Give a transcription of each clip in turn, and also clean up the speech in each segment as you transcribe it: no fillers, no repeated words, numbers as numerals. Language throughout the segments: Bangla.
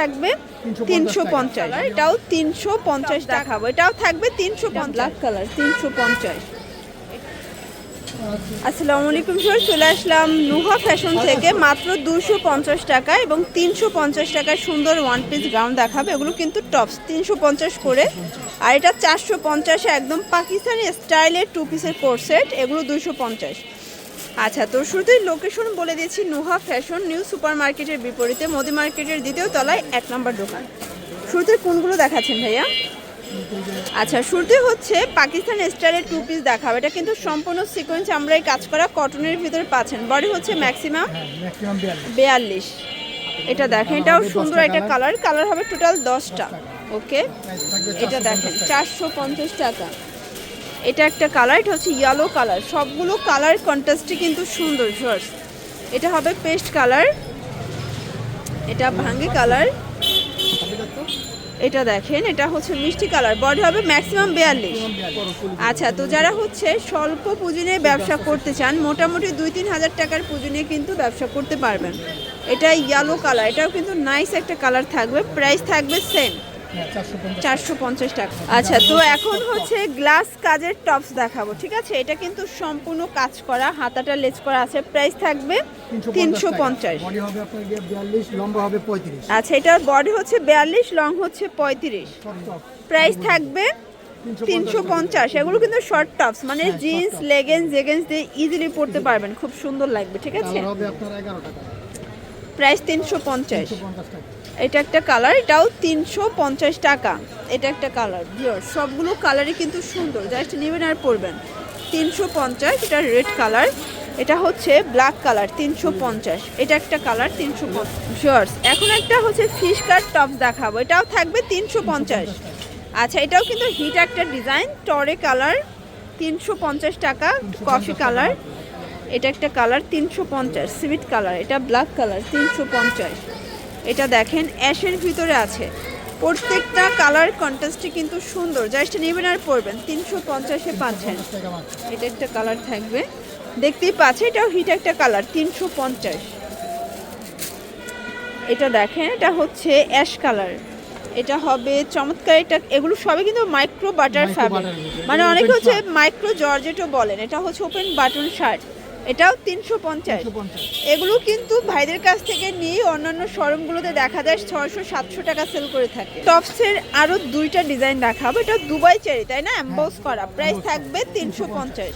থাকবে 350, এটাও 350 দেখাবো, এটাও থাকবে 350, ব্ল্যাক কালার 350। আসসালামু আলাইকুম স্যার, চলে আসলাম নুহা ফ্যাশন থেকে মাত্র 250 টাকা এবং 350 টাকার সুন্দর ওয়ান পিস গাউন দেখাবে। এগুলো কিন্তু টপস 350 করে, আর এটা 450 একদম পাকিস্তানি স্টাইলের টু পিসের কোট সেট, এগুলো 250। আচ্ছা, তো শুরুতেই লোকেশন বলে দিয়েছি, নুহা ফ্যাশন নিউ সুপার মার্কেটের বিপরীতে মোদি মার্কেটের দ্বিতীয় তলায় 1 নম্বর দোকান। শুরুতে কোনগুলো দেখাচ্ছেন ভাইয়া? আচ্ছা, শুরুতে হচ্ছে পাকিস্তান স্টাইলের টু পিস দেখাবো। এটা কিন্তু সম্পূর্ণ সিকোয়েন্স আমরা এই কাজ করা কটনের ভিতরে পাচ্ছেন। বডি হচ্ছে ম্যাক্সিমাম 42। এটা দেখেন, এটাও সুন্দর একটা কালার হবে টোটাল 10টা। ওকে, এটা দেখেন 450 টাকা। এটা একটা কালার, এটা হচ্ছে ইয়েলো কালার। সবগুলো কালার কন্ট্রাস্টই কিন্তু সুন্দর ভিউয়ার্স। এটা হবে পেস্ট কালার, এটা ভাঙ্গি কালার, এটা দেখেন এটা হচ্ছে মিষ্টি কালার। বডি হবে ম্যাক্সিমাম 42। আচ্ছা, তো যারা হচ্ছে স্বল্প পুঁজি নিয়ে ব্যবসা করতে চান, মোটামুটি 2-3 হাজার টাকার পুঁজি নিয়ে কিন্তু ব্যবসা করতে পারবেন। এটা ইয়েলো কালার, এটাও কিন্তু নাইস একটা কালার থাকবে। প্রাইস থাকবে সেম 450 টাকা। আচ্ছা, তো এখন হচ্ছে গ্লাস কাজের টপস দেখাবো, ঠিক আছে? এটা কিন্তু সম্পূর্ণ কাজ করা, হাতাটা লেজ করা আছে। প্রাইস থাকবে 350। বডি হবে আপনার 42, লম্বা হবে 35। আচ্ছা, এটার বডি হচ্ছে 42, লং হচ্ছে 35। প্রাইস থাকবে 350। এগুলো কিন্তু শর্ট টপস, মানে জিন্স লেগিংস দিয়ে ইজিলি পরতে পারবেন, খুব সুন্দর লাগবে, ঠিক আছে? কালার হবে আপনার 11 টাকা। প্রাইস 350। 350 টাকা। এটা একটা কালার, এটাও 350 টাকা। এটা একটা কালার ভিউয়ার্স, সবগুলো কালারই কিন্তু সুন্দর, জাস্ট নেবেন আর পরবেন। 350। এটা রেড কালার, এটা হচ্ছে ব্ল্যাক কালার 350। এটা একটা কালার 350 ভিউয়ার্স। এখন একটা হচ্ছে ফিশ কাট টপ দেখাবো, এটাও থাকবে 350। আচ্ছা, এটাও কিন্তু হিট একটা ডিজাইন, টরে কালার 350 টাকা। কফি কালার, এটা একটা কালার 350। সুইট কালার, এটা ব্ল্যাক কালার 350। এটা দেখেন অ্যাশের ভিতরে আছে। প্রত্যেকটা কালার কন্ট্রাস্টই কিন্তু সুন্দর, জাস্ট নেবেন আর পরবেন। 350-এ পাচ্ছেন। এটা একটা কালার থাকবে, দেখতেই পাচ্ছেন, এটাও হিট একটা কালার 350। এটা দেখেন, এটা হচ্ছে অ্যাশ কালার, এটা হবে চমৎকার। এটা এগুলো সবই কিন্তু মাইক্রো বাটার ফ্যাব্রিক, মানে অনেকে হচ্ছে মাইক্রো জর্জেটও বলেন। এটা হচ্ছে ওপেন বাটন শার্ট, এটাও 350। এগুলো কিন্তু ভাইদের কাছ থেকে নিয়ে অন্যান্য শোরুমগুলোতে দেখা যায় 600-700 টাকা সেল করে থাকে। টপসের আরও 2টা ডিজাইন দেখাবো। এটা দুবাই চেরি, তাই না, এমবোস করা। প্রাইস থাকবে 350।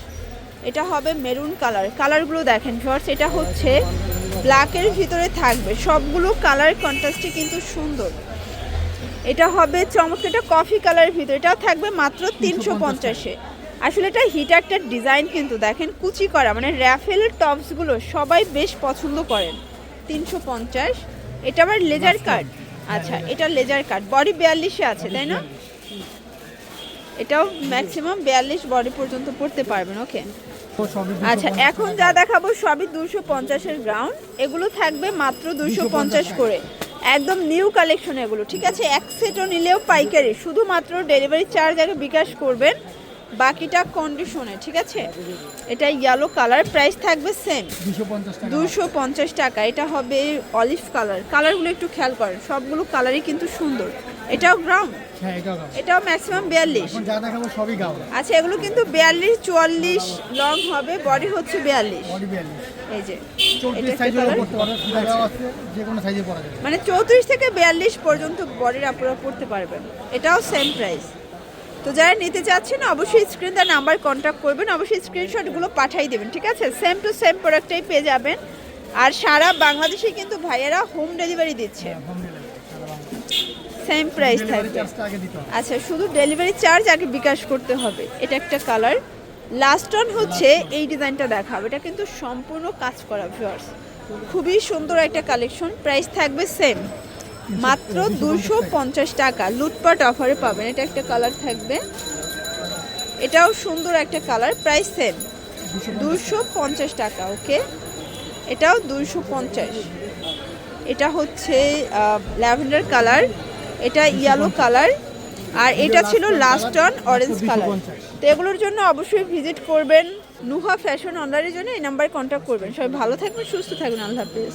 এটা হবে মেরুন কালার, কালারগুলো দেখেন ভিউয়ার্স। এটা হচ্ছে ব্ল্যাকের ভিতরে থাকবে, সবগুলো কালার কন্ট্রাস্টে কিন্তু সুন্দর। এটা হবে চমৎকার, এটা কফি কালারের ভিতরে, এটাও থাকবে মাত্র 350-এ। আসলে এটা হিট একটা ডিজাইন, কিন্তু দেখেন কুচি করা, মানে র্যাফেল টপসগুলো সবাই বেশ পছন্দ করেন। 350। এটা আবার লেজার কাট। আচ্ছা, এটা লেজার কাট, বডি 42-এ আছে, তাই না? এটাও ম্যাক্সিমাম 42 বডি পর্যন্ত পড়তে পারবেন। ওকে, আচ্ছা, এখন যা দেখাবো সবই 250-এর গ্রাউন্ড। এগুলো থাকবে মাত্র 250 করে, একদম নিউ কালেকশন এগুলো, ঠিক আছে? এক সেটও নিলেও পাইকারি, শুধুমাত্র ডেলিভারি চার্জ আগে বিকাশ করবেন, বাকিটা কন্ডিশনে, ঠিক আছে? এটা ইয়েলো কালার, প্রাইস থাকবে সেম 250 টাকা। এটা হবে অলিভ কালার, কালারগুলো একটু খেয়াল করেন, সবগুলো কালারই কিন্তু সুন্দর। এটাও গ্রাউন্ড, এটাও ম্যাক্সিমাম 42। আচ্ছা, এগুলো কিন্তু 42-44 লং হবে, বডি হচ্ছে 42। এই যে মানে 34 থেকে 42 পর্যন্ত বডির আপনারা পড়তে পারবেন। এটাও সেম প্রাইস। তো যারা নিতে চাচ্ছেন অবশ্যই স্ক্রিন তার নাম্বার কন্ট্যাক্ট করবেন, অবশ্যই স্ক্রিনশটগুলো পাঠিয়ে দেবেন, ঠিক আছে? সেম টু সেম প্রোডাক্টটাই পেয়ে যাবেন। আর সারা বাংলাদেশে কিন্তু ভাইয়েরা হোম ডেলিভারি দিচ্ছে, সেম প্রাইস থাকবে। আচ্ছা, শুধু ডেলিভারি চার্জ আগে বিকাশ করতে হবে। এটা একটা কালার। লাস্ট অন হচ্ছে এই ডিজাইনটা দেখাবো, এটা কিন্তু সম্পূর্ণ কাজ করা ভিউয়ার্স, খুবই সুন্দর একটা কালেকশন। প্রাইস থাকবে সেম মাত্র 250 টাকা, লুটপাট অফারে পাবেন। এটা একটা কালার থাকবে, এটাও সুন্দর একটা কালার। প্রাইস সেম 250 টাকা। ওকে, এটাও 250। এটা হচ্ছে ল্যাভেন্ডার কালার, এটা ইয়েলো কালার, আর এটা ছিল লাস্ট অন অরেঞ্জ কালার। তো এগুলোর জন্য অবশ্যই ভিজিট করবেন নুহা ফ্যাশন অনলাইনের জন্য, এই নাম্বারে কন্ট্যাক্ট করবেন। সবাই ভালো থাকবেন, সুস্থ থাকবেন, আল্লাহ হাফেজ।